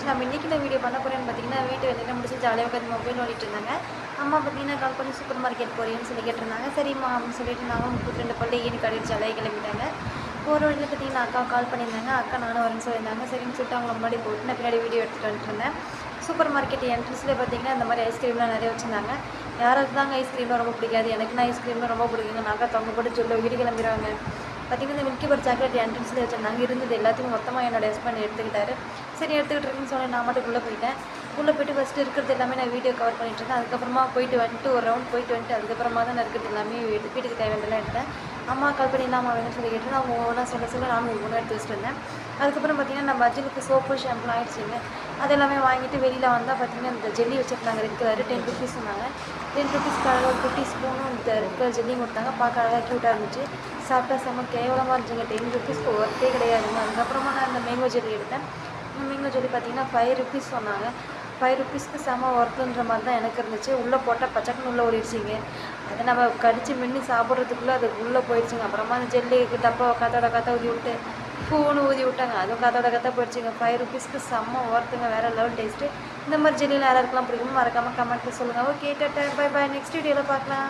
வந்துருச்சு. நம்ம இன்றைக்கி இந்த வீடியோ பண்ண போகிறேன்னு பார்த்தீங்கன்னா, வீட்டு வேலையெல்லாம் முடிச்சு ஜாலியாக உட்காந்து மொபைல் ஓடிட்டு இருந்தாங்க. அம்மா பார்த்தீங்கன்னா கால் பண்ணி சூப்பர் மார்க்கெட் போகிறேன்னு சொல்லி கேட்டிருந்தாங்க. சரிம்மா அப்படின்னு சொல்லிட்டு நாங்களும் 32 பல்லு ஈனு கடையில் ஜாலியாக கிளம்பிட்டாங்க. போகிற வழியில் பார்த்தீங்கன்னா அக்கா கால் பண்ணியிருந்தாங்க. அக்கா நானும் வரேன்னு சொல்லியிருந்தாங்க. சரின்னு சொல்லிட்டு அவங்கள முன்னாடி போட்டு நான் பின்னாடி வீடியோ எடுத்துகிட்டு வந்துட்டுருந்தேன். சூப்பர் மார்க்கெட் என்ட்ரன்ஸில் பார்த்தீங்கன்னா இந்த மாதிரி ஐஸ்கிரீம்லாம் நிறைய வச்சுருந்தாங்க. யாருக்கு தாங்க ஐஸ்கிரீம்லாம் ரொம்ப பிடிக்காது, எனக்குன்னா ஐஸ்கிரீம்லாம் ரொம்ப பிடிக்குங்க. நான் அக்கா தொங்க போட்டு சொல்ல வீடு கிளம்பிடுவாங்க. பார்த்திங்கன்னா இந்த மில்கி பார் சாக்லேட் என்ட்ரன்ஸில் வச்சுருந்தாங்க. இருந்தது எல்லாத்தையும் மொத்தமாக என்னோட ஹஸ்பண்ட் எடுத்துக்கிட்டாரு. சரி எடுத்துக்கிட்டு இருக்குன்னு சொல்லி நான் மட்டும் உள்ளே போயிட்டேன். உள்ளே போய்ட்டு ஃபஸ்ட்டு இருக்கிறது எல்லாமே நான் வீடியோ கவர் பண்ணிட்டு இருந்தேன். அதுக்கப்புறமா போயிட்டு வந்துட்டு ஒரு ரவுண்ட் போயிட்டு வந்துட்டு அதுக்கப்புறமா தான் நான் இருக்கிறது எல்லாமே வீட்டுக்கு தேவையானதெல்லாம் எடுத்தேன். அம்மா கால் பண்ணி இல்லாமல் வேணும்னு சொல்லி கேட்டு அவங்க ஒவ்வொன்றா சொல்ல நானும் ஒவ்வொன்றா எடுத்து வச்சுட்டு இருந்தேன். அதுக்கப்புறம் பார்த்திங்கன்னா நம்ம அஜலுக்கு சோப்பு ஷாம்புலாம் ஆகிடுச்சிங்க. அது எல்லாமே வாங்கிட்டு வெளியில் வந்தால் பார்த்திங்கன்னா இந்த ஜெல்லி வச்சுருந்தாங்க. ரெட் கலர் 10 ருபீஸ் சொன்னாங்க. 10 ருபீஸ்க்காக ஒரு குட்டி ஸ்பூனும் இந்த ரெட் கலர் ஜெல்லியும் கொடுத்தாங்க. பார்க்க அழகாக க்யூட்டாக இருந்துச்சு. சாப்பிட்டா செம்ம கேவலமாக இருந்துச்சுங்க. 10 ருபீஸ்க்கு ஒர்த்தே கிடையாதுங்க. அதுக்கப்புறமா நான் இந்த மேங்கோ ஜெல்லி எடுத்தேன். மேங்கோ ஜெல்லி பார்த்திங்கன்னா 5 ருபீஸ் சொன்னாங்க. 5 ருபீஸ்க்கு செம்ம ஒர்த்துன்ற மாதிரி தான் எனக்கு இருந்துச்சு. உள்ளே போட்டால் பச்சக்குன்னு உள்ளே ஓடிடுச்சிங்க. அதை நம்ம கடிச்சு மென்று சாப்பிட்றதுக்குள்ளே அது உள்ளே போயிடுச்சுங்க. அப்புறமா அந்த ஜெல்லி டப்பாவை காத்தோட ஊதி விட்டு பூன்னு ஊதி விட்டாங்க. அதுவும் காத்தோட போயிடுச்சுங்க. 5 ருபீஸ்க்கு செம்ம ஒர்த்துங்க. வேறு லெவல் டேஸ்ட்டு. இந்த மாதிரி ஜெல்லியில் யாராருக்கெல்லாம் பிடிக்குமோ மறக்காமல் கமெண்ட்டில் சொல்லுங்கள். Okay tata bye bye. Next வீடியோவில் பார்க்கலாம்.